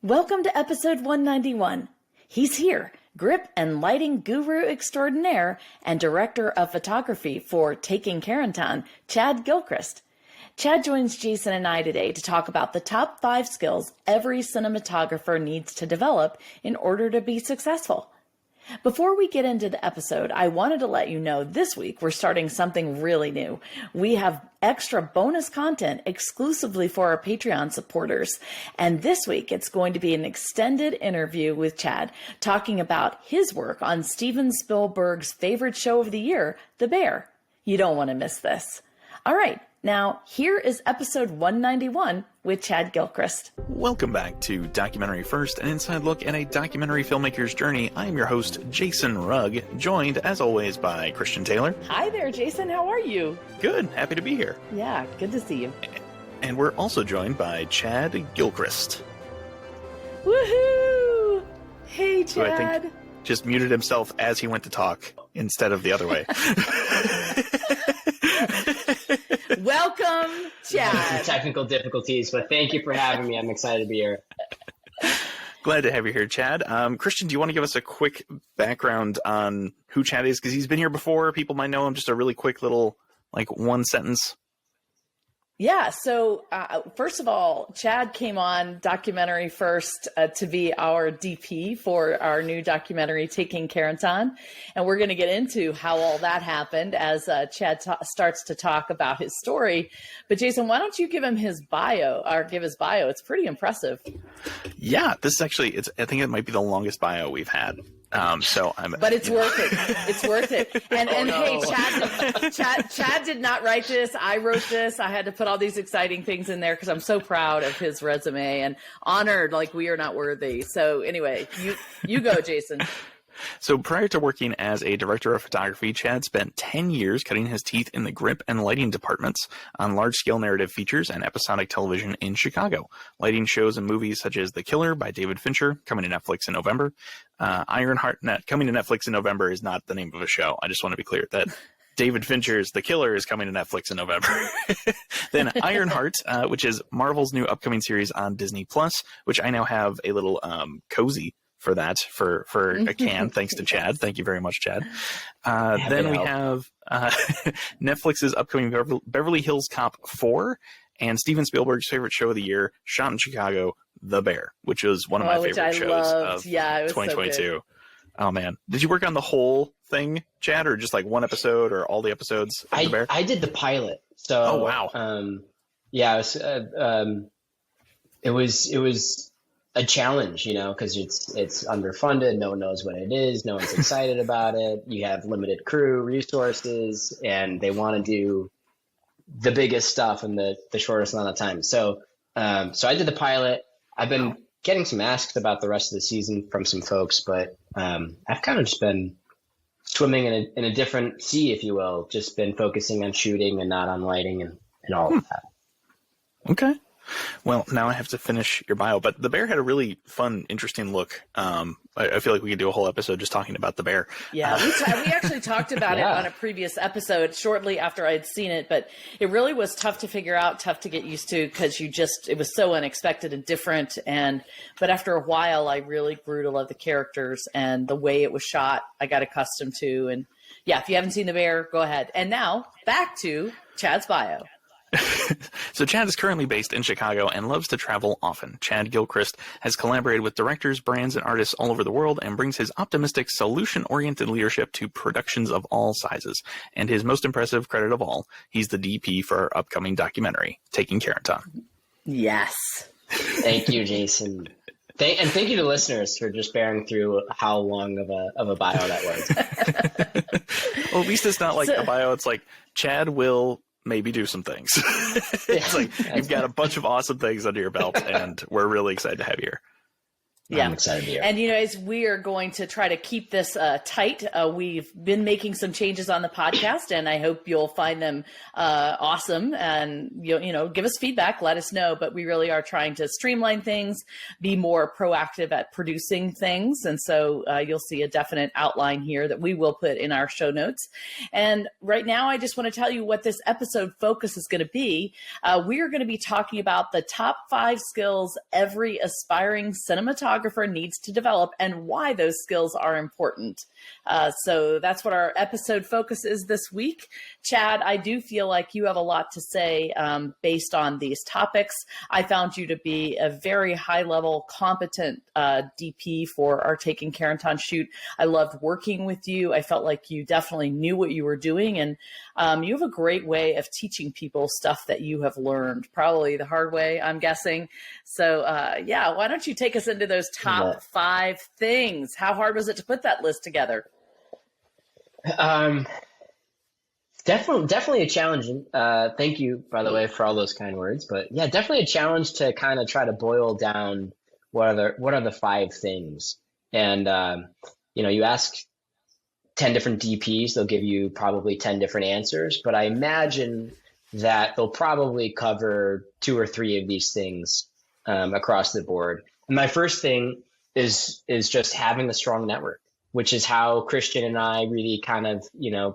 Welcome to episode 191. He's here, grip and lighting guru extraordinaire and director of photography for Taking Carentan, Chad Gilchrist. Chad joins Jason and I today to talk about the top 5 skills every cinematographer needs to develop in order to be successful. Before we get into the episode, I wanted to let you know this week we're starting something really new. We have extra bonus content exclusively for our Patreon supporters. And this week it's going to be an extended interview with Chad talking about his work on Steven Spielberg's favorite show of the year, The Bear. You don't want to miss this. All right. Now, here is episode 191 with Chad Gilchrist. Welcome back to Documentary First, an inside look at a documentary filmmaker's journey. I am your host, Jason Rugg, joined, as always, by Christian Taylor. Hi there, Jason. How are you? Good. Happy to be here. Yeah, good to see you. And we're also joined by Chad Gilchrist. Woohoo! Hey, Chad. Who I think just muted himself as he went to talk instead of the other way. Welcome, Chad. Some technical difficulties, but thank you for having me. I'm excited to be here. Glad to have you here, Chad. Christian, do you want to give us a quick background on who Chad is? Because he's been here before. People might know him. Just a really quick little, one sentence. Yeah. So first of all, Chad came on Documentary First to be our DP for our new documentary, Taking Carentan. And we're going to get into how all that happened as Chad starts to talk about his story. But Jason, why don't you give him his bio or give his bio? It's pretty impressive. Yeah, this is actually, I think it might be the longest bio we've had. But it's worth it. It's worth it. And hey, Chad did not write this. I wrote this. I had to put all these exciting things in there because I'm so proud of his resume and honored like we are not worthy. So anyway, you go, Jason. So prior to working as a director of photography, Chad spent 10 years cutting his teeth in the grip and lighting departments on large-scale narrative features and episodic television in Chicago, lighting shows and movies such as The Killer by David Fincher, coming to Netflix in November. Ironheart, coming to Netflix in November is not the name of a show. I just want to be clear that David Fincher's The Killer is coming to Netflix in November. Then Ironheart, which is Marvel's new upcoming series on Disney+, which I now have a little cozy for that, for a can, thanks to Chad. Thank you very much, Chad. Then we have Netflix's upcoming Beverly Hills Cop 4 and Steven Spielberg's favorite show of the year, shot in Chicago, The Bear, which was one of my favorite shows of 2022. So oh, man. Did you work on the whole thing, Chad, or just like one episode or all the episodes of The Bear? I did the pilot. So, oh, wow. Yeah, it was a challenge, because it's underfunded. No one knows what it is. No one's excited about it. You have limited crew resources, and they want to do the biggest stuff in the shortest amount of time. So I did the pilot. I've been getting some asks about the rest of the season from some folks, but I've kind of just been swimming in a different sea, if you will. Just been focusing on shooting and not on lighting and all of that. Okay. Well, now I have to finish your bio, but The Bear had a really fun, interesting look. I feel like we could do a whole episode just talking about The Bear. Yeah, we actually talked about it on a previous episode shortly after I had seen it, but it really was tough to figure out, tough to get used to because it was so unexpected and different. But after a while, I really grew to love the characters and the way it was shot. I got accustomed to, and yeah, if you haven't seen The Bear, go ahead. And now back to Chad's bio. So Chad is currently based in Chicago and loves to travel often. Chad Gilchrist has collaborated with directors, brands, and artists all over the world and brings his optimistic, solution-oriented leadership to productions of all sizes. And his most impressive credit of all, he's the DP for our upcoming documentary, Taking Carentan. Yes. Thank you, Jason. And thank you to listeners for just bearing through how long of a bio that was. Well, at least it's not like a bio. It's like Chad will maybe do some things. It's like you've got a bunch of awesome things under your belt, and we're really excited to have you here. Yeah. I'm excited to hear. And, as we are going to try to keep this tight, we've been making some changes on the podcast, and I hope you'll find them awesome. And, give us feedback, let us know. But we really are trying to streamline things, be more proactive at producing things. And so you'll see a definite outline here that we will put in our show notes. And right now, I just want to tell you what this episode focus is going to be. We are going to be talking about the top 5 skills every aspiring cinematographer needs to develop and why those skills are important. So that's what our episode focus is this week. Chad, I do feel like you have a lot to say based on these topics. I found you to be a very high-level, competent DP for our Taking Carentan shoot. I loved working with you. I felt like you definitely knew what you were doing, and you have a great way of teaching people stuff that you have learned, probably the hard way, I'm guessing. So why don't you take us into those top 5 things? How hard was it to put that list together? Definitely a challenge. Thank you, by the way, for all those kind words. But yeah, definitely a challenge to kind of try to boil down what are the 5 things. And you ask 10 different DPs, they'll give you probably 10 different answers. But I imagine that they'll probably cover 2 or 3 of these things across the board. And my first thing is just having a strong network, which is how Christian and I really kind of,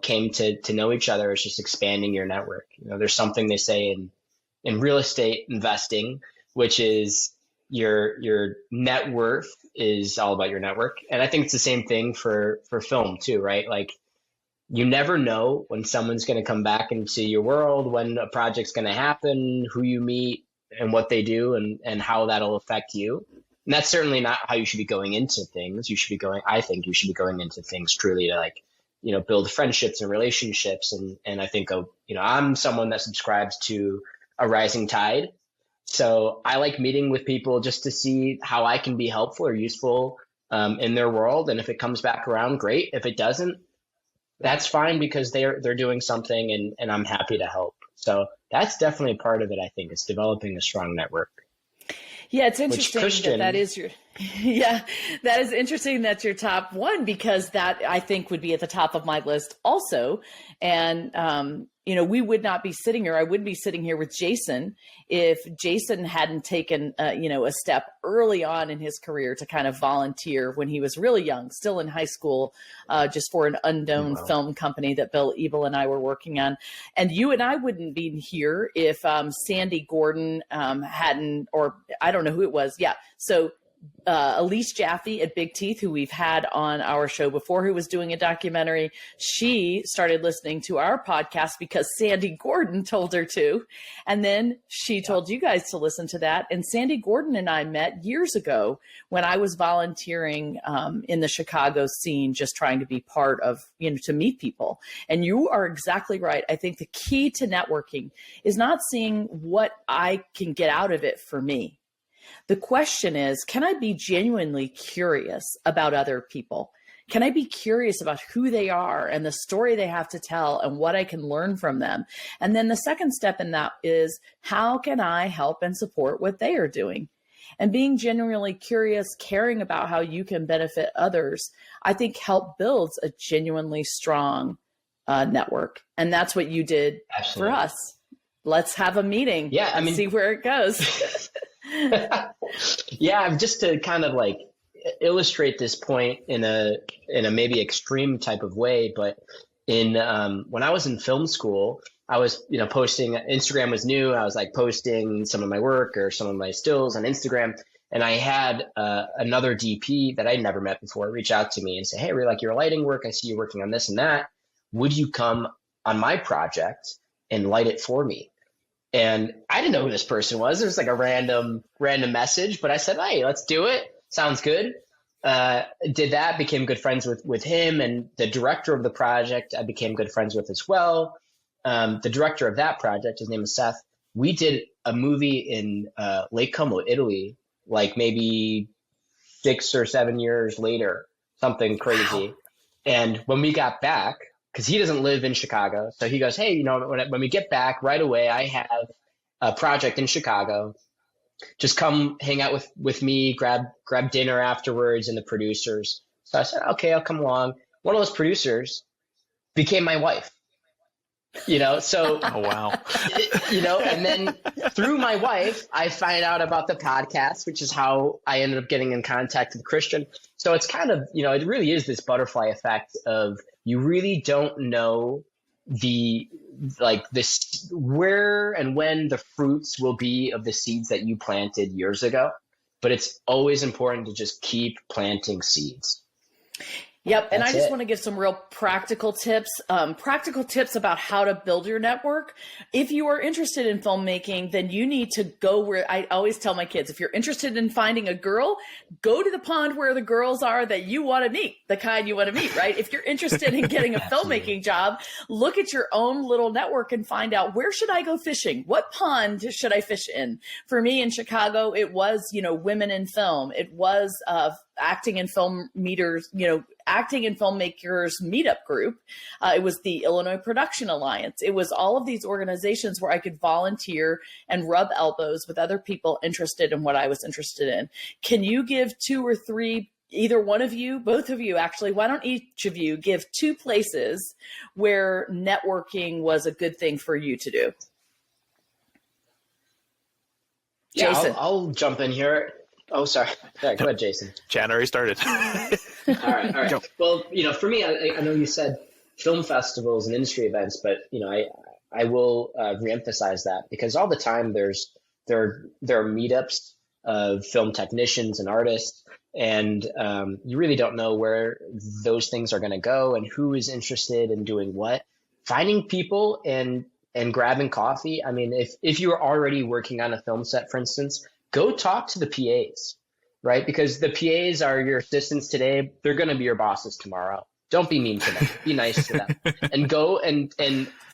came to know each other. Is just expanding your network. There's something they say in real estate investing, which is your net worth is all about your network. And I think it's the same thing for film too, right? Like, you never know when someone's going to come back into your world, when a project's going to happen, who you meet and what they do, and how that'll affect you. And that's certainly not how you should be going into things. I think you should be going into things truly to build friendships and relationships. And I think, I'm someone that subscribes to a rising tide. So I like meeting with people just to see how I can be helpful or useful in their world. And if it comes back around, great. If it doesn't, that's fine, because they're doing something and I'm happy to help. So that's definitely a part of it, I think, is developing a strong network. Yeah, it's interesting that is your, that is interesting. That's your top one, because that I think would be at the top of my list also. And, we would not be sitting here. I wouldn't be sitting here with Jason if Jason hadn't taken, a step early on in his career to kind of volunteer when he was really young, still in high school, just for an unknown film company that Bill Ebel and I were working on. And you and I wouldn't be here if Sandy Gordon hadn't, or I don't know who it was. Yeah. So Elise Jaffe at Big Teeth, who we've had on our show before, who was doing a documentary, she started listening to our podcast because Sandy Gordon told her to. And then she told you guys to listen to that. And Sandy Gordon and I met years ago when I was volunteering in the Chicago scene, just trying to be part of, to meet people. And you are exactly right. I think the key to networking is not seeing what I can get out of it for me. The question is, can I be genuinely curious about other people? Can I be curious about who they are and the story they have to tell and what I can learn from them? And then the second step in that is, how can I help and support what they are doing? And being genuinely curious, caring about how you can benefit others, I think help builds a genuinely strong network. And that's what you did for us. Let's have a meeting and see where it goes. Yeah, just to kind of illustrate this point in a maybe extreme type of way, but in when I was in film school, I was posting. Instagram was new. I was posting some of my work or some of my stills on Instagram, and I had another DP that I'd never met before reach out to me and say, "Hey, I really like your lighting work. I see you working on this and that. Would you come on my project and light it for me?" And I didn't know who this person was. It was a random message, but I said, "Hey, let's do it. Sounds good." Did that, became good friends with him, and the director of the project I became good friends with as well. The director of that project, his name is Seth. We did a movie in Lake Como, Italy, maybe 6 or 7 years later, something crazy. Wow. And when we got back, because he doesn't live in Chicago, so he goes, "Hey, when we get back right away, I have a project in Chicago. just come hang out with me, grab dinner afterwards, and the producers. So I said, okay, I'll come along. One of those producers became my wife. So Oh, wow. and then through my wife, I find out about the podcast, which is how I ended up getting in contact with Christian. So it's kind of, it really is this butterfly effect of you really don't know this where and when the fruits will be of the seeds that you planted years ago. But it's always important to just keep planting seeds. Yep. And That's I just it. want to give some real practical tips about how to build your network. If you are interested in filmmaking, then you need to go where I always tell my kids, if you're interested in finding a girl, go to the pond where the girls are that you want to meet, the kind you want to meet, right? If you're interested in getting a filmmaking job, look at your own little network and find out, where should I go fishing? What pond should I fish in? For me in Chicago, it was, women in film. It was acting and film meters, acting and filmmakers meetup group. It was the Illinois Production Alliance. It was all of these organizations where I could volunteer and rub elbows with other people interested in what I was interested in. Can you give 2 or 3, either one of you, both of you actually, why don't each of you give 2 places where networking was a good thing for you to do? Yeah, Jason. I'll jump in here. Oh, sorry. Go ahead, Jason. Chad already started. All right. Go. Well, for me, I know you said film festivals and industry events, but I will reemphasize that, because all the time there are meetups of film technicians and artists, and you really don't know where those things are going to go and who is interested in doing what. Finding people and grabbing coffee. I mean, if you're already working on a film set, for instance, go talk to the PAs, right? Because the PAs are your assistants today. They're going to be your bosses tomorrow. Don't be mean to them. Be nice to them. And go and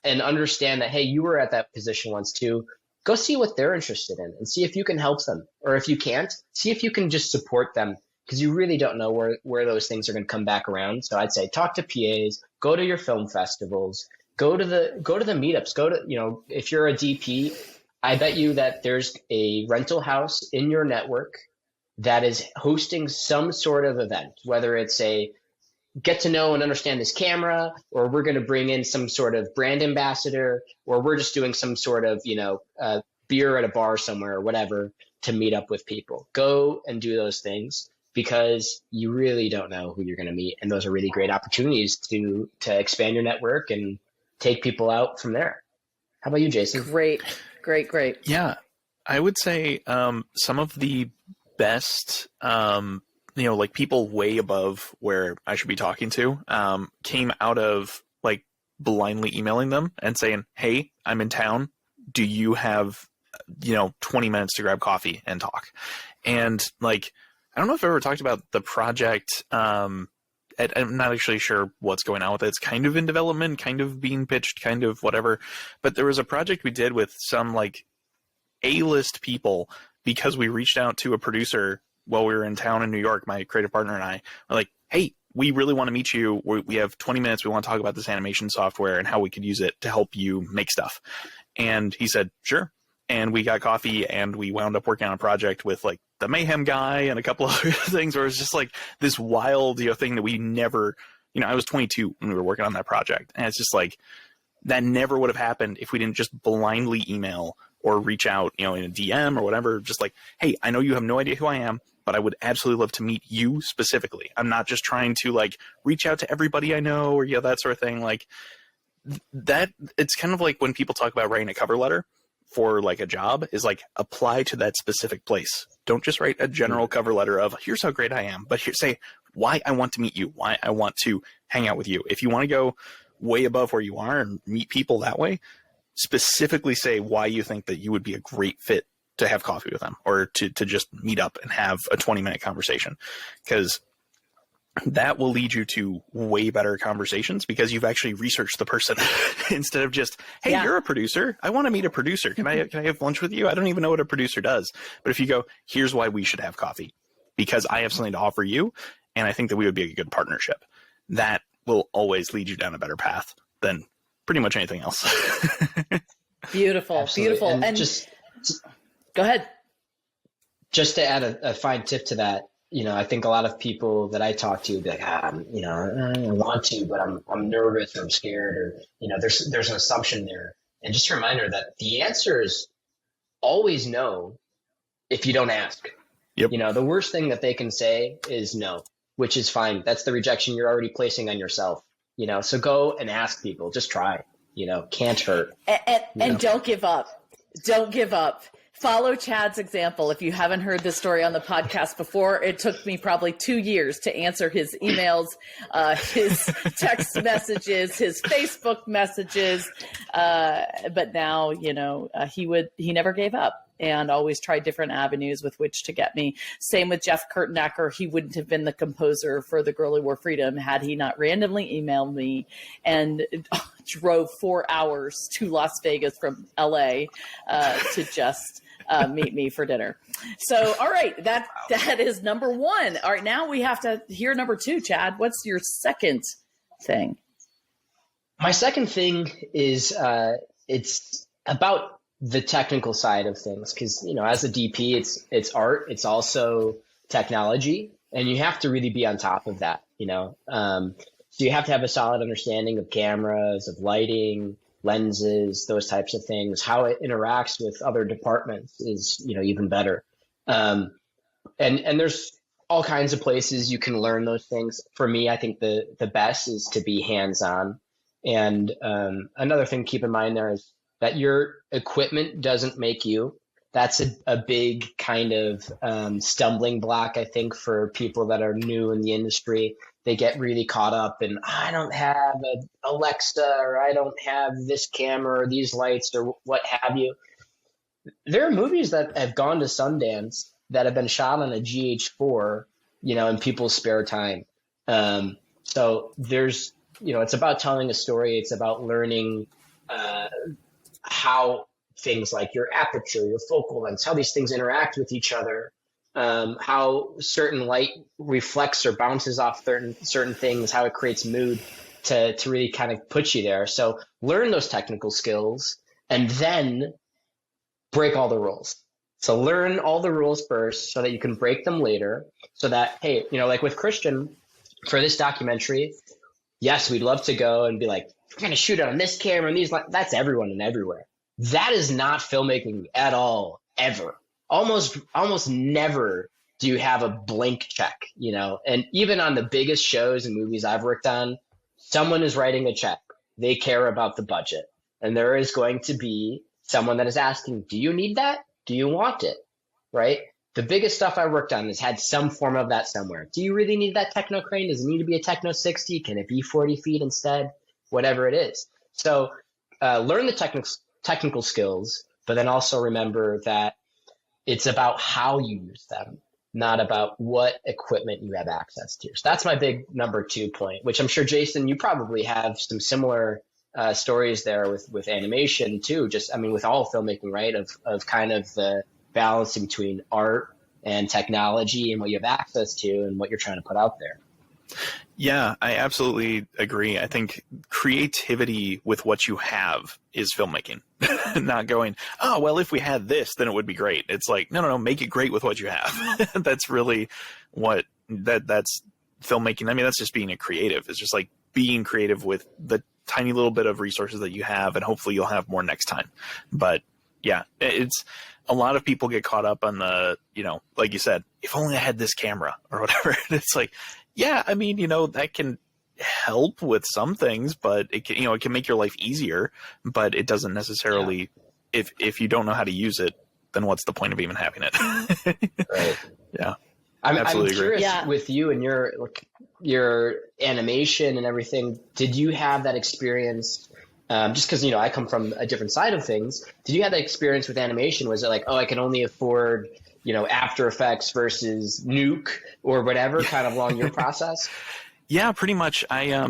understand that, hey, you were at that position once too. Go see what they're interested in and see if you can help them. Or if you can't, see if you can just support them, because you really don't know where those things are going to come back around. So I'd say talk to PAs, go to your film festivals, go to the meetups, if you're a DP, I bet you that there's a rental house in your network that is hosting some sort of event, whether it's a get to know and understand this camera, or we're going to bring in some sort of brand ambassador, or we're just doing some sort of, beer at a bar somewhere or whatever to meet up with people. Go and do those things, because you really don't know who you're going to meet. And those are really great opportunities to expand your network and take people out from there. How about you, Jason? Great. Yeah, I would say some of the best, like people way above where I should be talking to, came out of like blindly emailing them and saying, hey, I'm in town. Do you have, 20 minutes to grab coffee and talk? And like, I don't know if I've ever talked about the project. I'm not actually sure what's going on with it. It's kind of in development, kind of being pitched, kind of whatever. But there was a project we did with some like A-list people, because we reached out to a producer while we were in town in New York. My creative partner and I were like, hey, we really want to meet you. We have 20 minutes. We want to talk about this animation software and how we could use it to help you make stuff. And he said, sure. And we got coffee, and we wound up working on a project with like the Mayhem guy and a couple of other things, where it was just like this wild, thing that we never, I was 22 when we were working on that project. And it's just like, that never would have happened if we didn't just blindly email or reach out, in a DM or whatever. Just like, hey, I know you have no idea who I am, but I would absolutely love to meet you specifically. I'm not just trying to like reach out to everybody I know, or, that sort of thing. Like that, it's kind of like when people talk about writing a cover letter for like a job, is like apply to that specific place. Don't just write a general cover letter of here's how great I am, but say why I want to meet you, why I want to hang out with you. If you want to go way above where you are and meet people that way, specifically say why you think that you would be a great fit to have coffee with them, or to just meet up and have a 20-minute conversation, because that will lead you to way better conversations, because you've actually researched the person instead of just, hey, you're a producer. I want to meet a producer. Can I have lunch with you? I don't even know what a producer does. But if you go, here's why we should have coffee, because I have something to offer you, and I think that we would be a good partnership, that will always lead you down a better path than pretty much anything else. Beautiful. Absolutely. Beautiful. And just go ahead. just to add a fine tip to that, I think a lot of people that I talk to be like, I want to, but I'm nervous or I'm scared, or there's an assumption there. And just a reminder that the answer is always no if you don't ask. Yep. The worst thing that they can say is no, which is fine. That's the rejection you're already placing on yourself. So go and ask people. Just try. Can't hurt. And don't give up. Don't give up. Follow Chad's example. If you haven't heard this story on the podcast before, it took me probably 2 years to answer his emails, his text messages, his Facebook messages. But now, he never gave up and always tried different avenues with which to get me. Same with Jeff Kurtenacker. He wouldn't have been the composer for The Girl Who Wore Freedom had he not randomly emailed me and drove 4 hours to Las Vegas from LA to just meet me for dinner. So, all right, that is number one. All right, now we have to hear number two. Chad, what's your second thing? My second thing is it's about the technical side of things, because as a DP, it's art, it's also technology, and you have to really be on top of that. So you have to have a solid understanding of cameras, of lighting, lenses, those types of things. How it interacts with other departments is even better. And there's all kinds of places you can learn those things. For me, I think the best is to be hands-on. And another thing to keep in mind there is that your equipment doesn't make you. That's a big kind of stumbling block, I think, for people that are new in the industry. They get really caught up in, I don't have an Alexa, or I don't have this camera or these lights or what have you. There are movies that have gone to Sundance that have been shot on a GH4, in people's spare time. So there's, it's about telling a story. It's about learning how things like your aperture, your focal length, how these things interact with each other, how certain light reflects or bounces off certain things, how it creates mood to really kind of put you there. So learn those technical skills and then break all the rules. So learn all the rules first so that you can break them later, so that, hey, like with Christian for this documentary, yes, we'd love to go and be like, we're going to shoot it on this camera and these lights. That's everyone and everywhere. That is not filmmaking at all, ever. Almost never do you have a blank check, and even on the biggest shows and movies I've worked on, someone is writing a check. They care about the budget. And there is going to be someone that is asking, do you need that? Do you want it? Right? The biggest stuff I worked on has had some form of that somewhere. Do you really need that Techno crane? Does it need to be a Techno 60? Can it be 40 feet instead? Whatever it is. So learn the technical skills, but then also remember that it's about how you use them, not about what equipment you have access to. So that's my big number 2 point, which I'm sure, Jason, you probably have some similar stories there with animation too. With all filmmaking, right? Of kind of the balancing between art and technology and what you have access to and what you're trying to put out there. Yeah, I absolutely agree. I think creativity with what you have is filmmaking. Not going, oh, well, if we had this, then it would be great. It's like, no, make it great with what you have. That's really what that's filmmaking. That's just being a creative. It's just like being creative with the tiny little bit of resources that you have, and hopefully you'll have more next time. But yeah, it's a lot of people get caught up on the, like you said, if only I had this camera or whatever. It's like, yeah, that can help with some things, but it can, it can make your life easier, but it doesn't necessarily, if you don't know how to use it, then what's the point of even having it? Right. Yeah. I'm Absolutely curious with you and your animation and everything. Did you have that experience? Just because, I come from a different side of things. Did you have that experience with animation? Was it like, oh, I can only afford, After Effects versus Nuke or whatever kind of along your process? Yeah, pretty much. I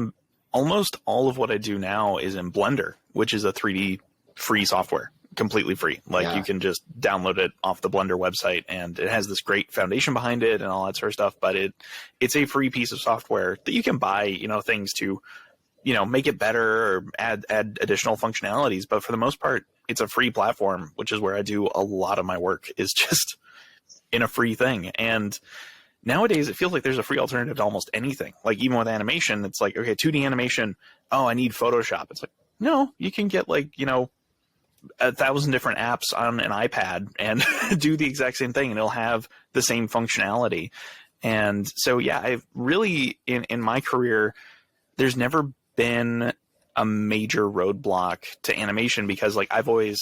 almost all of what I do now is in Blender, which is a 3D free software, completely free. Like you can just download it off the Blender website, and it has this great foundation behind it and all that sort of stuff. But it's a free piece of software that you can buy, things to, make it better or add additional functionalities. But for the most part, it's a free platform, which is where I do a lot of my work, is just in a free thing. And nowadays it feels like there's a free alternative to almost anything. Like even with animation, it's like, okay, 2D animation. Oh, I need Photoshop. It's like, no, you can get like, 1,000 different apps on an iPad and do the exact same thing, and it'll have the same functionality. And so, yeah, I've really, in my career, there's never been a major roadblock to animation, because like I've always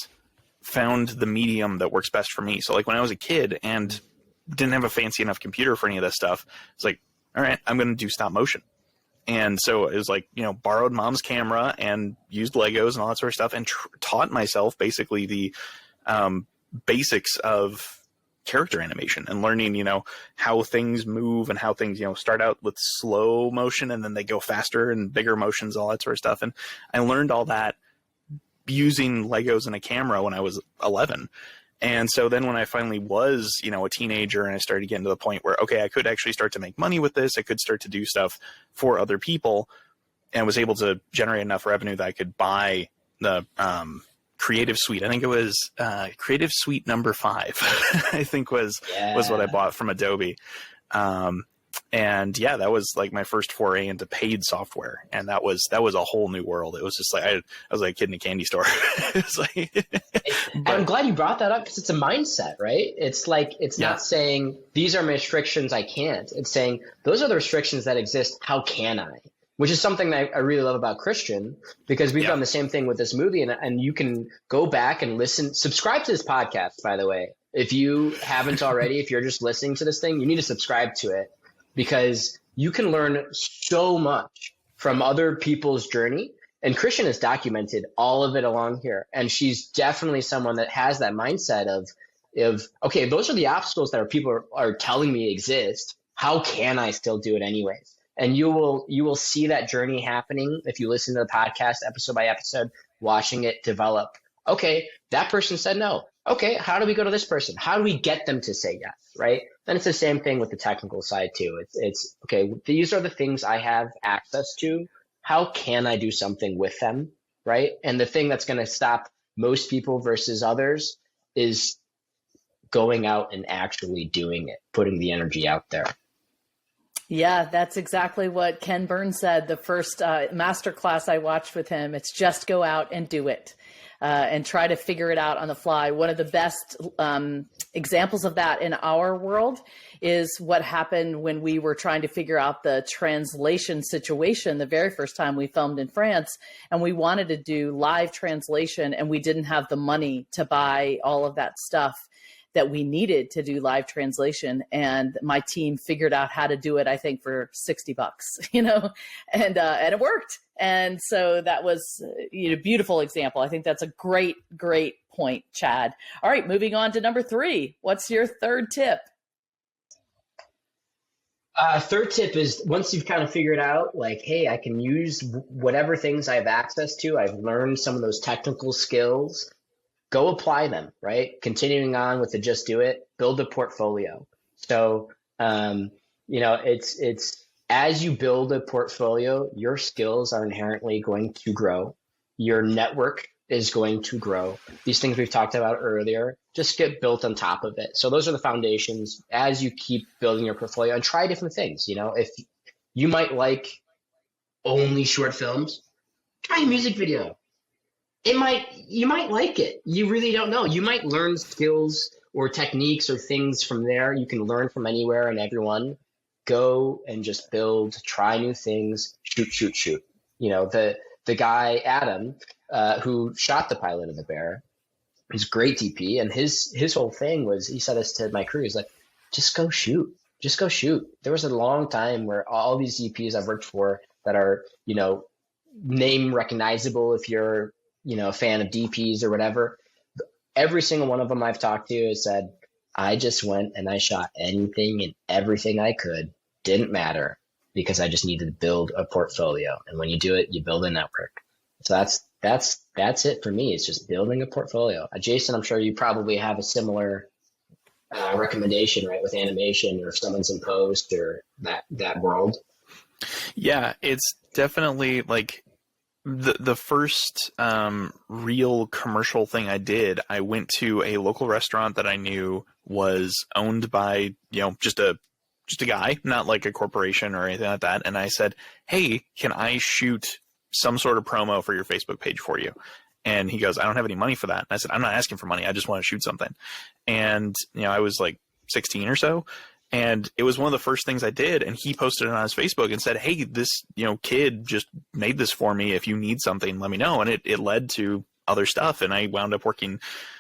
found the medium that works best for me. So like when I was a kid and didn't have a fancy enough computer for any of this stuff, it's like, all right, I'm going to do stop motion. And so it was like, borrowed mom's camera and used Legos and all that sort of stuff, and taught myself basically the basics of character animation and learning, how things move and how things, start out with slow motion and then they go faster and bigger motions, all that sort of stuff. And I learned all that using Legos and a camera when I was 11. And so then when I finally was, a teenager, and I started getting to the point where, okay, I could actually start to make money with this, I could start to do stuff for other people, and was able to generate enough revenue that I could buy the Creative Suite. I think it was Creative Suite number 5, I think was what I bought from Adobe. And yeah, that was like my first foray into paid software, and that was a whole new world. It was just like I was like a kid in a candy store. It's like, I'm glad you brought that up, because it's a mindset, right? It's like it's not saying these are my restrictions, I can't. It's saying those are the restrictions that exist. How can I? Which is something that I really love about Christian, because we've done the same thing with this movie, and you can go back and listen. Subscribe to this podcast, by the way, if you haven't already. If you're just listening to this thing, you need to subscribe to it, because you can learn so much from other people's journey. And Christian has documented all of it along here. And she's definitely someone that has that mindset of okay, those are the obstacles that people are telling me exist. How can I still do it anyways? And you will see that journey happening if you listen to the podcast episode by episode, watching it develop. Okay, that person said no. Okay, how do we go to this person? How do we get them to say yes, right? And it's the same thing with the technical side too. It's okay, these are the things I have access to. How can I do something with them, right? And the thing that's going to stop most people versus others is going out and actually doing it, putting the energy out there. Yeah, that's exactly what Ken Burns said. The first masterclass I watched with him, it's just go out and do it. And try to figure it out on the fly. One of the best examples of that in our world is what happened when we were trying to figure out the translation situation the very first time we filmed in France. And we wanted to do live translation, and we didn't have the money to buy all of that stuff that we needed to do live translation. And my team figured out how to do it, I think, for $60, and it worked. And so that was a beautiful example. I think that's a great, great point, Chad. All right, moving on to number 3. What's your third tip? Third tip is, once you've kind of figured out, like, hey, I can use whatever things I have access to. I've learned some of those technical skills. Go apply them, right? Continuing on with the just do it, build a portfolio. So, it's as you build a portfolio, your skills are inherently going to grow. Your network is going to grow. These things we've talked about earlier just get built on top of it. So those are the foundations as you keep building your portfolio, and try different things. If you might like only short films, try a music video. You might like it. You really don't know. You might learn skills or techniques or things from there. You can learn from anywhere and everyone. Go and just build, try new things, shoot. The guy, Adam, who shot the pilot of The Bear, he's a great DP. And his whole thing was, he said this to my crew, he's like, just go shoot. There was a long time where all these DPs I've worked for that are, name recognizable if you're, a fan of DPs or whatever. Every single one of them I've talked to has said, I just went and I shot anything and everything I could. Didn't matter, because I just needed to build a portfolio. And when you do it, you build a network. So that's it for me. It's just building a portfolio. Jason, I'm sure you probably have a similar recommendation, right, with animation, or if someone's in post or that world. Yeah, it's definitely like the first real commercial thing I did. I went to a local restaurant that I knew was owned by, just a guy, not like a corporation or anything like that. And I said, hey, can I shoot some sort of promo for your Facebook page for you? And he goes, I don't have any money for that. And I said, I'm not asking for money. I just want to shoot something. And, I was like 16 or so. And it was one of the first things I did. And he posted it on his Facebook and said, hey, this, kid just made this for me. If you need something, let me know. And it led to other stuff. And I wound up working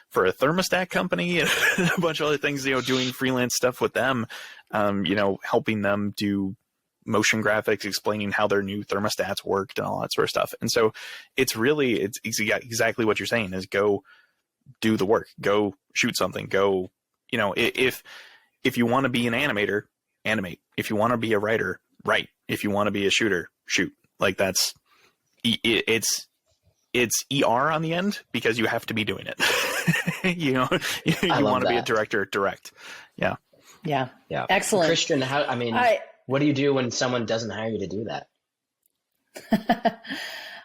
for a thermostat company and a bunch of other things, doing freelance stuff with them, helping them do motion graphics, explaining how their new thermostats worked and all that sort of stuff. And so it's exactly what you're saying is go do the work, go shoot something, go, if you want to be an animator, animate. If you want to be a writer, write. If you want to be a shooter, shoot. Like it's ER on the end because you have to be doing it. you want to be a director, direct. Yeah. Yeah. Yeah. Excellent. Christian, what do you do when someone doesn't hire you to do that?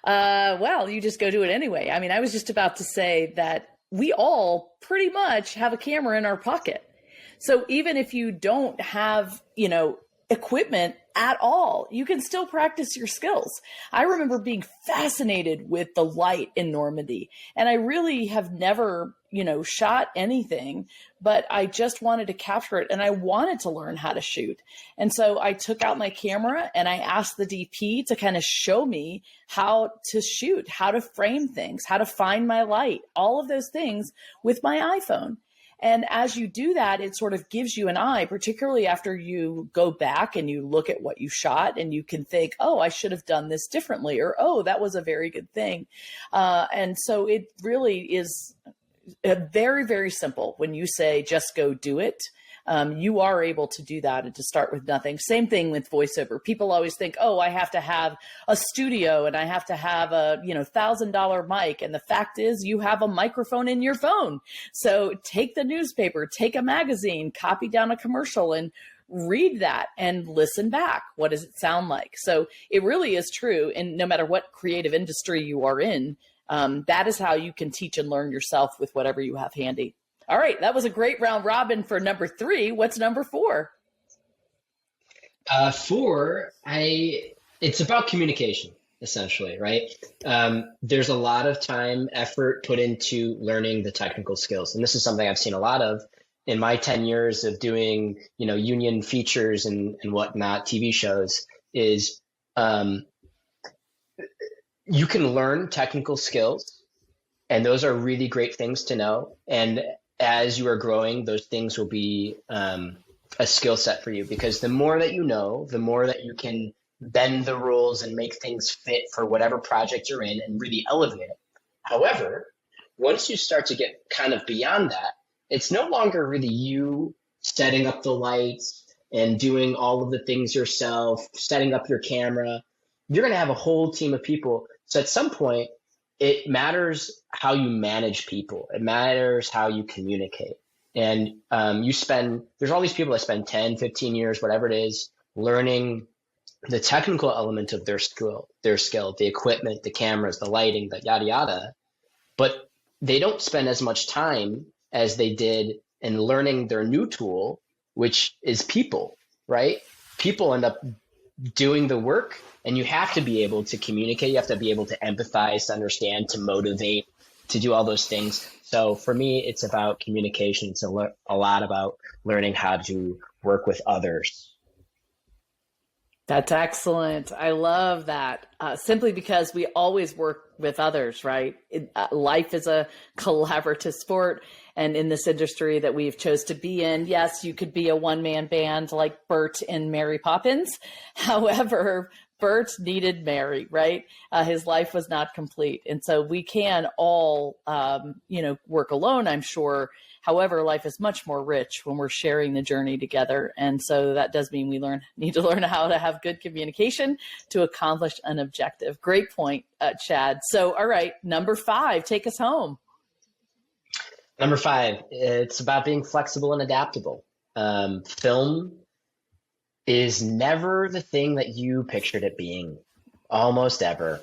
Well, you just go do it anyway. I mean, I was just about to say that we all pretty much have a camera in our pocket. So even if you don't have, equipment at all, you can still practice your skills. I remember being fascinated with the light in Normandy, and I really have never, shot anything, but I just wanted to capture it and I wanted to learn how to shoot. And so I took out my camera and I asked the DP to kind of show me how to shoot, how to frame things, how to find my light, all of those things with my iPhone. And as you do that, it sort of gives you an eye, particularly after you go back and you look at what you shot and you can think, oh, I should have done this differently, or, oh, that was a very good thing. And so it really is very, very simple. When you say just go do it, you are able to do that and to start with nothing. Same thing with voiceover. People always think, oh, I have to have a studio and I have to have a, $1,000 mic. And the fact is you have a microphone in your phone. So take the newspaper, take a magazine, copy down a commercial and read that and listen back. What does it sound like? So it really is true. And no matter what creative industry you are in, that is how you can teach and learn yourself with whatever you have handy. All right, that was a great round robin for number 3. What's number 4? 4, it's about communication, essentially, right? There's a lot of time, effort put into learning the technical skills. And this is something I've seen a lot of in my 10 years of doing, union features and whatnot, TV shows, is you can learn technical skills, and those are really great things to know. And as you are growing, those things will be a skill set for you, because the more that you know, the more that you can bend the rules and make things fit for whatever project you're in and really elevate it. However, once you start to get kind of beyond that, it's no longer really you setting up the lights and doing all of the things yourself, setting up your camera. You're going to have a whole team of people. So at some point, it matters how you manage people. It matters how you communicate. And there's all these people that spend 10, 15 years, whatever it is, learning the technical element of their skill, the equipment, the cameras, the lighting, the yada, yada. But they don't spend as much time as they did in learning their new tool, which is people, right? People end up doing the work, and you have to be able to communicate. You have to be able to empathize, to understand, to motivate, to do all those things. So for me, it's about communication. It's a lot about learning how to work with others. That's excellent. I love that. Simply because we always work with others, right? Life is a collaborative sport. And in this industry that we've chose to be in, yes, you could be a one-man band like Bert in Mary Poppins. However, Bert needed Mary, right? His life was not complete. And so we can all, work alone, I'm sure. However, life is much more rich when we're sharing the journey together. And so that does mean we need to learn how to have good communication to accomplish an objective. Great point, Chad. So, all right, number 5, take us home. Number 5, it's about being flexible and adaptable. Film is never the thing that you pictured it being, almost ever.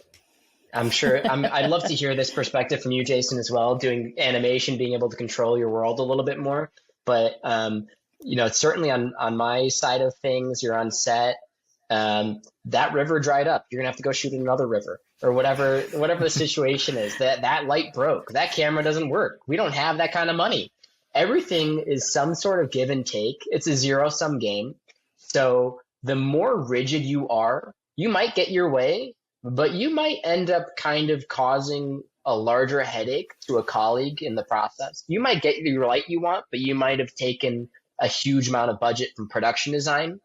I'm sure I'd love to hear this perspective from you, Jason, as well, doing animation, being able to control your world a little bit more. But it's certainly on my side of things. You're on set. That river dried up. You're gonna have to go shoot in another river, or whatever the situation is. That light broke. That camera doesn't work. We don't have that kind of money. Everything is some sort of give and take. It's a zero-sum game. So the more rigid you are, you might get your way, but you might end up kind of causing a larger headache to a colleague in the process. You might get the light you want, but you might have taken a huge amount of budget from production design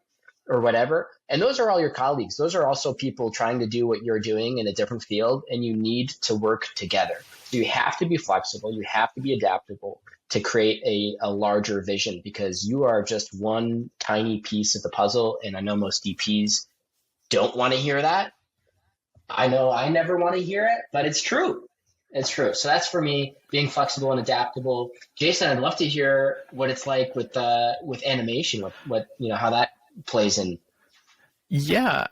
or whatever. And those are all your colleagues. Those are also people trying to do what you're doing in a different field, and you need to work together. So you have to be flexible. You have to be adaptable to create a larger vision, because you are just one tiny piece of the puzzle. And I know most DPs don't want to hear that. I know I never want to hear it, but it's true. It's true. So that's for me, being flexible and adaptable. Jason, I'd love to hear what it's like with animation, what how that plays in. Yeah,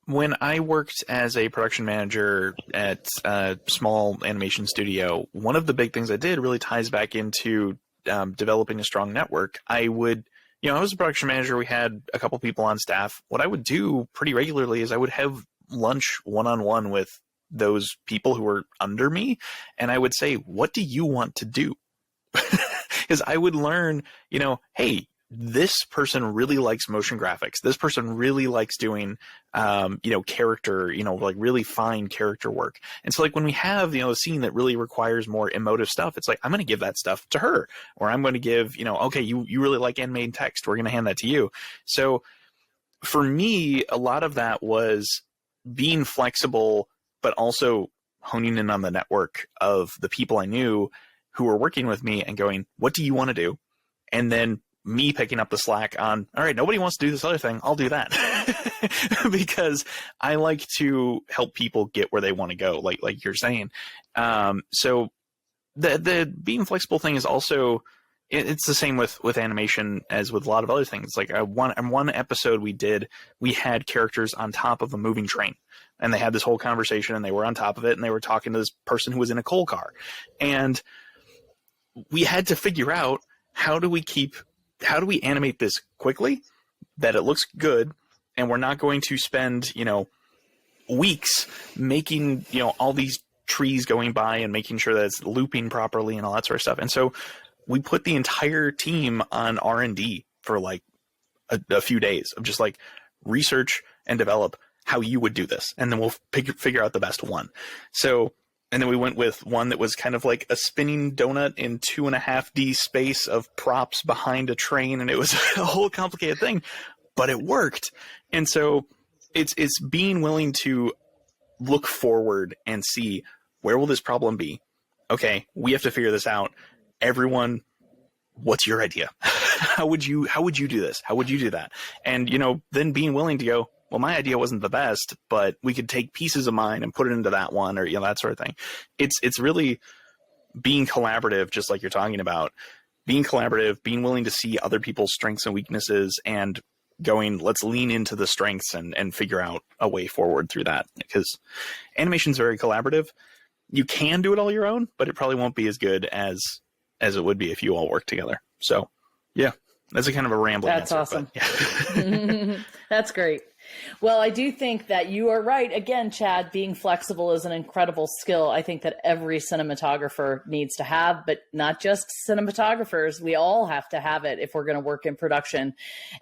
when I worked as a production manager at a small animation studio, one of the big things I did really ties back into developing a strong network. I was a production manager. We had a couple people on staff. What I would do pretty regularly is I would have lunch one-on-one with those people who were under me, and I would say, what do you want to do? Because I would learn, hey, this person really likes motion graphics. This person really likes doing, character, like really fine character work. And so like when we have, a scene that really requires more emotive stuff, it's like, I'm going to give that stuff to her, or I'm going to give, okay, you really like animated text. We're going to hand that to you. So for me, a lot of that was being flexible, but also honing in on the network of the people I knew who were working with me and going, what do you want to do? And then me picking up the slack on, all right, nobody wants to do this other thing. I'll do that. Because I like to help people get where they want to go, like you're saying. So the being flexible thing is also, it's the same with animation as with a lot of other things. Like one episode we had characters on top of a moving train, and they had this whole conversation, and they were on top of it, and they were talking to this person who was in a coal car. And we had to figure out, how do we animate this quickly, that it looks good, and we're not going to spend, weeks making, all these trees going by and making sure that it's looping properly and all that sort of stuff. And so we put the entire team on R&D for like a few days of just like research and develop how you would do this. And then we'll figure out the best one. So, and then we went with one that was kind of like a spinning donut in 2.5D space of props behind a train. And it was a whole complicated thing, but it worked. And so it's being willing to look forward and see, where will this problem be? Okay, we have to figure this out. Everyone, what's your idea? How would you do this? How would you do that? And, then being willing to go, well, my idea wasn't the best, but we could take pieces of mine and put it into that one, or, that sort of thing. It's really being collaborative, just like you're talking about, being collaborative, being willing to see other people's strengths and weaknesses, and going, let's lean into the strengths and figure out a way forward through that. Because animation's very collaborative. You can do it all your own, but it probably won't be as good as it would be if you all work together. So yeah, that's a kind of a rambling That's answer, awesome. Yeah. That's great. Well, I do think that you are right. Again, Chad, being flexible is an incredible skill. I think that every cinematographer needs to have, but not just cinematographers. We all have to have it if we're going to work in production.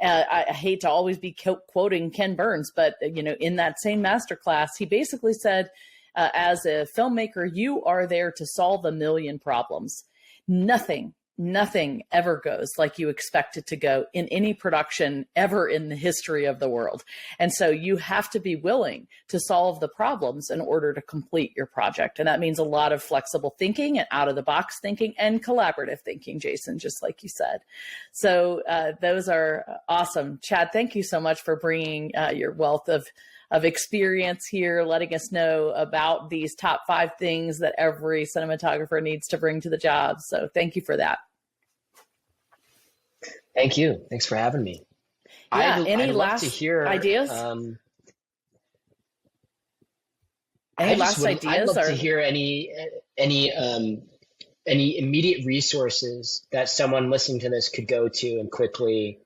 I hate to always be quoting Ken Burns, but in that same masterclass, he basically said, as a filmmaker, you are there to solve a million problems. Nothing ever goes like you expect it to go in any production ever in the history of the world. And so you have to be willing to solve the problems in order to complete your project. And that means a lot of flexible thinking and out of the box thinking and collaborative thinking, Jason, just like you said. So those are awesome. Chad, thank you so much for bringing your wealth of experience here, letting us know about these top 5 things that every cinematographer needs to bring to the job. So thank you for that. Thank you. Thanks for having me. Yeah. I'd love to hear ideas? I'd love to hear any any immediate resources that someone listening to this could go to and quickly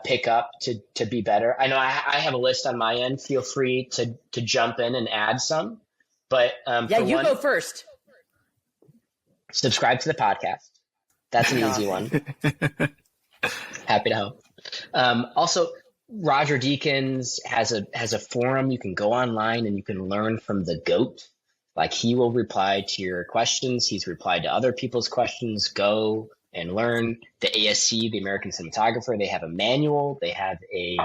pick up to be better? I know I have a list on my end. Feel free to jump in and add some. But yeah, you go first. Subscribe to the podcast. That's an easy one. Happy to help. Also, Roger Deakins has a forum. You can go online and you can learn from the GOAT. Like, he will reply to your questions. He's replied to other people's questions. Go and learn. The ASC, the American Cinematographer, they have a manual. They have a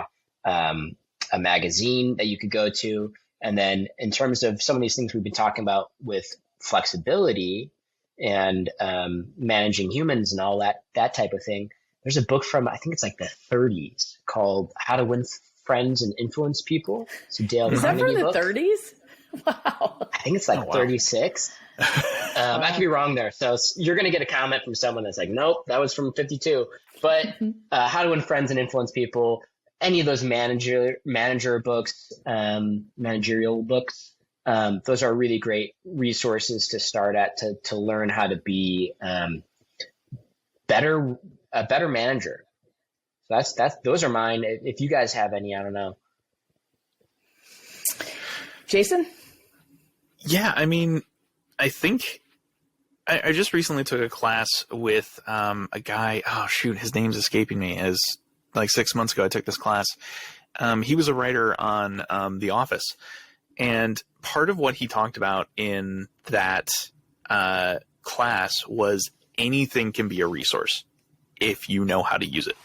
magazine that you could go to. And then in terms of some of these things we've been talking about with flexibility and managing humans and all that type of thing, there's a book from, I think it's like the 30s called How to Win Friends and Influence People. So Dale Is that Carnegie from the book. 30s? Wow. I think it's like 36. I could be wrong there. So you're going to get a comment from someone that's like, nope, that was from 52. But How to Win Friends and Influence People, any of those managerial books, managerial books, those are really great resources to start at to learn how to be a better manager. So those are mine. If you guys have any, I don't know. Jason? Yeah, I mean, I think I just recently took a class with a guy. Oh, shoot, his name's escaping me. As like 6 months ago, I took this class. He was a writer on The Office. And part of what he talked about in that class was anything can be a resource if you know how to use it.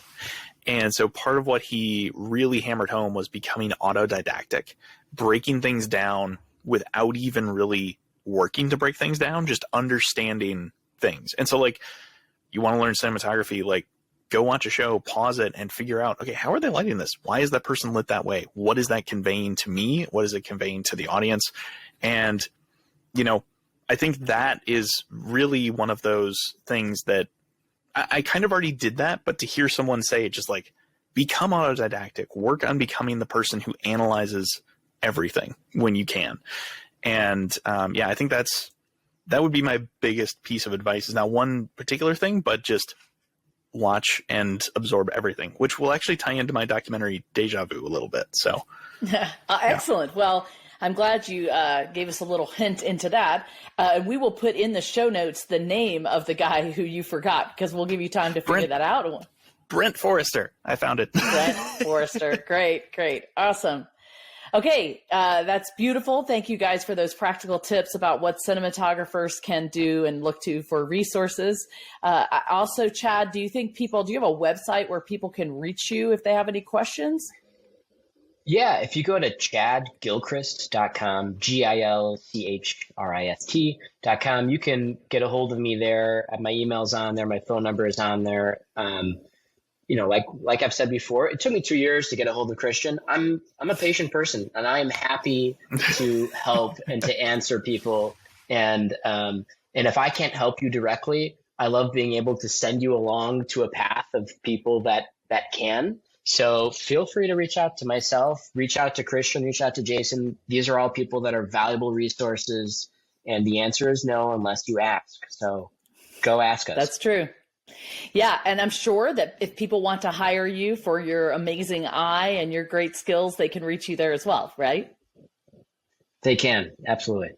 And so part of what he really hammered home was becoming autodidactic, breaking things down without even really working to break things down, just understanding things. And so, like, you want to learn cinematography, like, go watch a show, pause it, and figure out, okay, how are they lighting this? Why is that person lit that way? What is that conveying to me? What is it conveying to the audience? And, you know, I think that is really one of those things that I kind of already did that, but to hear someone say it, just like, become autodidactic, work on becoming the person who analyzes everything when you can. And yeah, I think that would be my biggest piece of advice. Is not one particular thing, but just watch and absorb everything, which will actually tie into my documentary Déjà Vu a little bit. So excellent. Yeah. Well, I'm glad you gave us a little hint into that. We will put in the show notes the name of the guy who you forgot, because we'll give you time to figure that out. Brent Forrester. I found it. Brent Forrester. Great. Awesome. Okay, that's beautiful. Thank you guys for those practical tips about what cinematographers can do and look to for resources. Also, Chad, do you have a website where people can reach you if they have any questions? Yeah, if you go to chadgilchrist.com, GILCHRIST.com, you can get a hold of me there. My email's on there. My phone number is on there. You know, like I've said before, it took me 2 years to get a hold of Christian. I'm a patient person, and I am happy to help and to answer people. And if I can't help you directly, I love being able to send you along to a path of people that can. So feel free to reach out to myself, reach out to Christian, reach out to Jason. These are all people that are valuable resources, and the answer is no unless you ask. So go ask us. That's true. Yeah, and I'm sure that if people want to hire you for your amazing eye and your great skills, they can reach you there as well, right? They can, absolutely.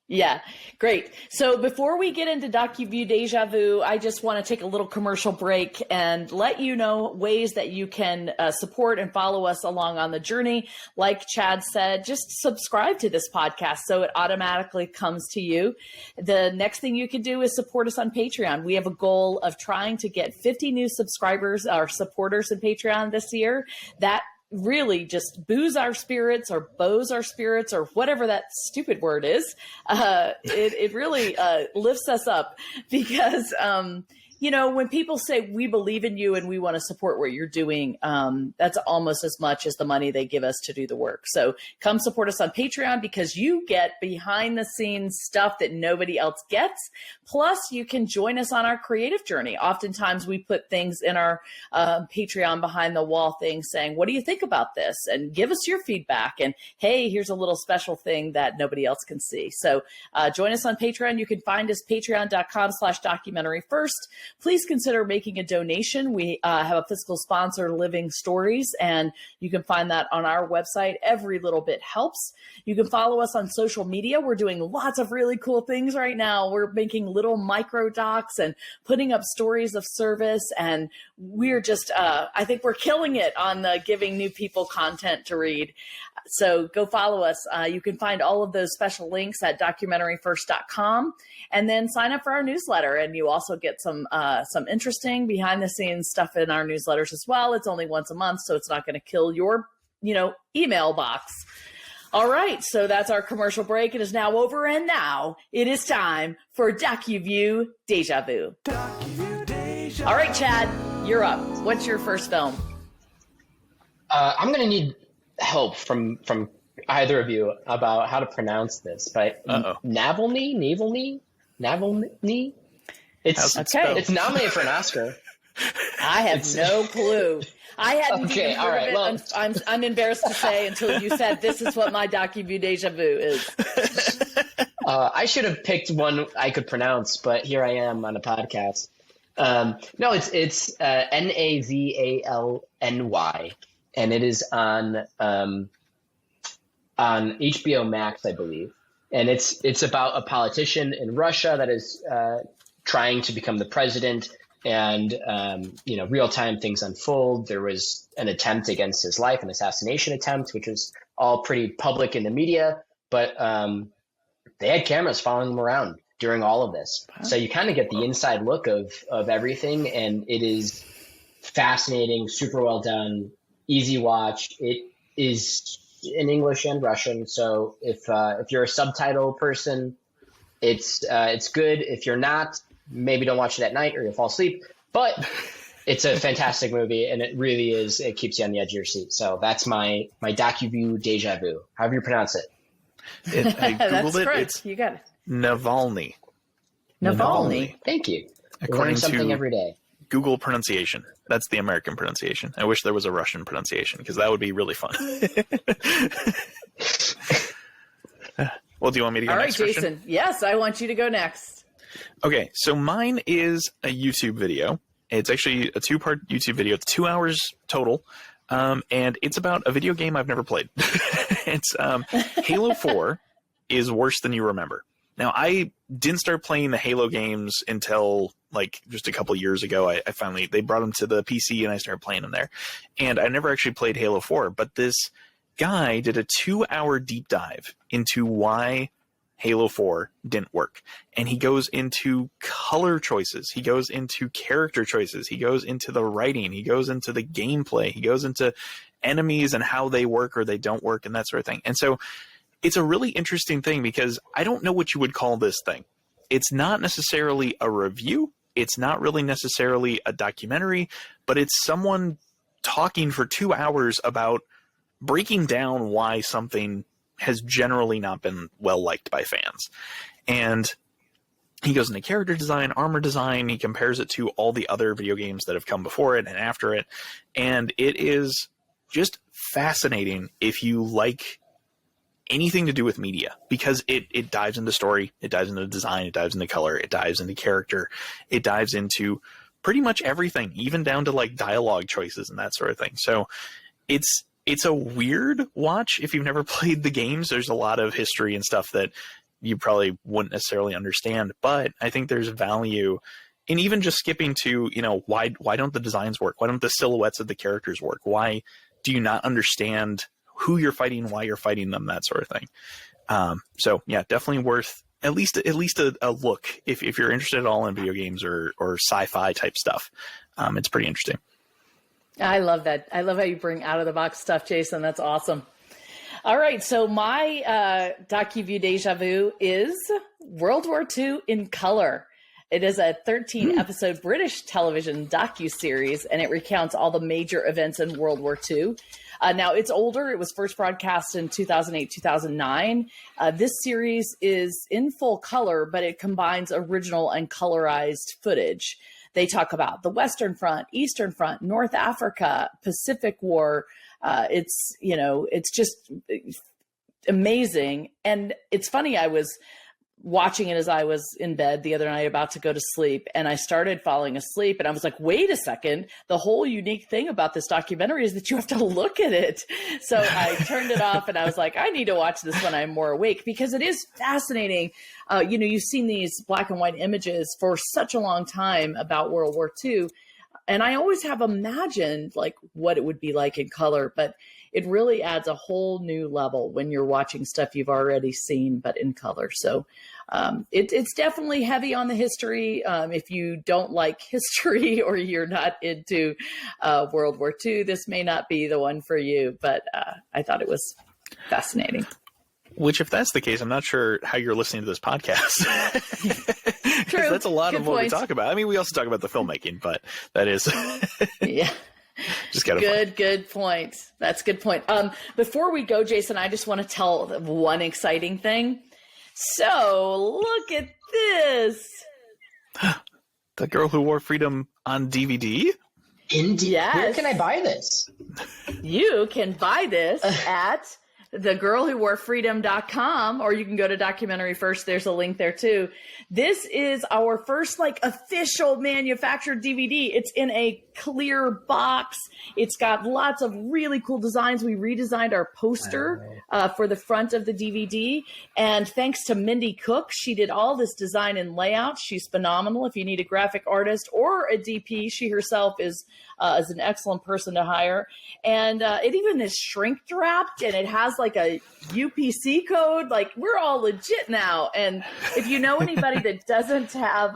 Yeah, great. So before we get into DocuView Déjà Vu, I just want to take a little commercial break and let you know ways that you can support and follow us along on the journey. Like Chad said, just subscribe to this podcast so it automatically comes to you. The next thing you can do is support us on Patreon. We have a goal of trying to get 50 new subscribers or supporters in Patreon this year. That really just bows our spirits or whatever that stupid word is. It really lifts us up because, you know, when people say we believe in you and we want to support what you're doing, that's almost as much as the money they give us to do the work. So come support us on Patreon, because you get behind the scenes stuff that nobody else gets. Plus, you can join us on our creative journey. Oftentimes we put things in our Patreon behind the wall things saying, what do you think about this? And give us your feedback. And hey, here's a little special thing that nobody else can see. So join us on Patreon. You can find us patreon.com/documentaryfirst. Please consider making a donation. We have a fiscal sponsor, Living Stories, and you can find that on our website. Every little bit helps. You can follow us on social media. We're doing lots of really cool things right now. We're making little micro docs and putting up stories of service, and we're just, I think we're killing it on the giving new people content to read. So go follow us. You can find all of those special links at documentaryfirst.com, and then sign up for our newsletter. And you also get some interesting behind the scenes stuff in our newsletters as well. It's only once a month, so it's not going to kill your, email box. All right, so that's our commercial break. It is now over, and now it is time for DocuView Déjà Vu. All right, Chad, you're up. What's your first film? I'm going to need help from either of you about how to pronounce this, but Navalny. It's nominated for an Oscar. I have no clue. I hadn't even heard of it. Well, I'm embarrassed to say until you said this is what my DocuView Déjà Vu is. I should have picked one I could pronounce, but here I am on a podcast. No, it's Navalny, and it is on HBO Max, I believe. And it's about a politician in Russia that is trying to become the president. And, real time things unfold. There was an attempt against his life, an assassination attempt, which was all pretty public in the media. But they had cameras following him around during all of this. Wow. So you kind of get the inside look of everything. And it is fascinating, super well done, easy watch. It is in English and Russian. So if you're a subtitle person, it's good. If you're not, maybe don't watch it at night or you'll fall asleep, but it's a fantastic movie, and it really is. It keeps you on the edge of your seat. So that's my DocuView Déjà Vu. However you pronounce it. I Googled it. It's you got it. Navalny. Thank you. According learn something to every day. Google pronunciation. That's the American pronunciation. I wish there was a Russian pronunciation, because that would be really fun. Well, do you want me to go next? All right, Jason. Yes, I want you to go next. Okay, so mine is a YouTube video. It's actually a two-part YouTube video. It's 2 hours total, and it's about a video game I've never played. It's Halo 4 is worse than you remember. Now, I didn't start playing the Halo games until just a couple years ago. I finally, they brought them to the PC and I started playing them there. And I never actually played Halo 4, but this guy did a 2-hour deep dive into why Halo 4 didn't work. And he goes into color choices. He goes into character choices. He goes into the writing. He goes into the gameplay. He goes into enemies and how they work or they don't work and that sort of thing. And so it's a really interesting thing, because I don't know what you would call this thing. It's not necessarily a review. It's not really necessarily a documentary, but it's someone talking for 2 hours about breaking down why something has generally not been well liked by fans. And he goes into character design, armor design. He compares it to all the other video games that have come before it and after it. And it is just fascinating if you like anything to do with media, because it dives into story, it dives into design, it dives into color, it dives into character, it dives into pretty much everything, even down to dialogue choices and that sort of thing. So it's a weird watch if you've never played the games. There's a lot of history and stuff that you probably wouldn't necessarily understand, but I think there's value in even just skipping to, why don't the designs work? Why don't the silhouettes of the characters work? Why do you not understand who you're fighting, why you're fighting them, that sort of thing. So yeah, definitely worth at least a look if you're interested at all in video games or sci-fi type stuff. It's pretty interesting. I love that. I love how you bring out of the box stuff, Jason. That's awesome. All right. So my DocuView Déjà Vu is World War II in color. It is a 13-episode British television docuseries, and it recounts all the major events in World War II. Now, it's older. It was first broadcast in 2008, 2009. This series is in full color, but it combines original and colorized footage. They talk about the Western Front, Eastern Front, North Africa, Pacific War. It's just amazing. And it's funny, I was watching it as I was in bed the other night about to go to sleep, and I started falling asleep, and I was like, wait a second, the whole unique thing about this documentary is that you have to look at it. So I turned it off, and I was like, I need to watch this when I'm more awake, because it is fascinating. You've seen these black and white images for such a long time about World War II, and I always have imagined like what it would be like in color, but it really adds a whole new level when you're watching stuff you've already seen, but in color. So it's definitely heavy on the history. If you don't like history or you're not into World War II, this may not be the one for you, but I thought it was fascinating. Which, if that's the case, I'm not sure how you're listening to this podcast. True. That's a lot Good of what point. we talk about. I mean, we also talk about the filmmaking, but that is Yeah. just kind of Good point. That's a good point. Before we go, Jason, I just want to tell one exciting thing. So look at this. The Girl Who Wore Freedom on DVD. Indeed. Yes. Where can I buy this? You can buy this at thegirlwhoworefreedom.com, or you can go to Documentary First. There's a link there too. This is our first official manufactured DVD. It's in a clear box. It's got lots of really cool designs. We redesigned our poster for the front of the DVD. And thanks to Mindy Cook, she did all this design and layout. She's phenomenal. If you need a graphic artist or a DP, she herself is an excellent person to hire. And it even is shrink wrapped, and it has a UPC code. We're all legit now. And if you know anybody that doesn't have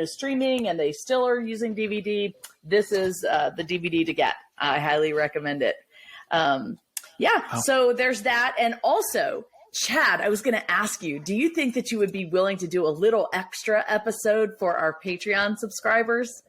streaming and they still are using DVD, this is the DVD to get. I highly recommend it. So there's that. And also, Chad, I was going to ask you, do you think that you would be willing to do a little extra episode for our Patreon subscribers?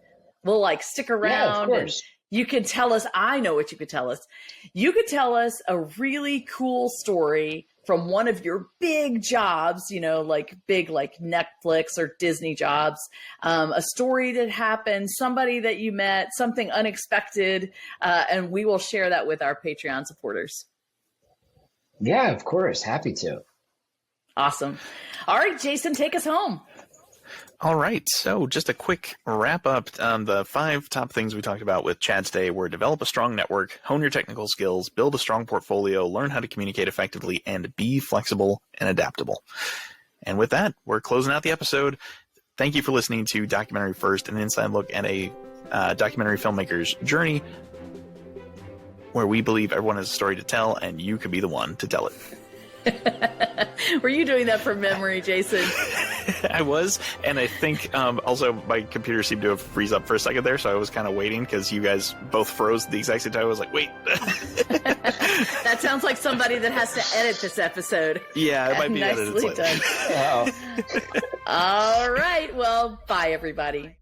We'll stick around. Yeah, of course. You can tell us, I know what you could tell us. You could tell us a really cool story from one of your big jobs, big Netflix or Disney jobs, a story that happened, somebody that you met, something unexpected, and we will share that with our Patreon supporters. Yeah, of course. Happy to. Awesome. All right, Jason, take us home. All right, so just a quick wrap up on the 5 top things we talked about with Chad today were develop a strong network, hone your technical skills, build a strong portfolio, learn how to communicate effectively, and be flexible and adaptable. And with that, we're closing out the episode. Thank you for listening to Documentary First, an inside look at a documentary filmmaker's journey, where we believe everyone has a story to tell, and you could be the one to tell it. Were you doing that from memory, Jason? I was, and I think also my computer seemed to have freeze up for a second there, so I was kind of waiting because you guys both froze at the exact same time. I was like, wait. That sounds like somebody that has to edit this episode. Yeah, it might be edited Nicely slightly. done. All right, well, bye, everybody.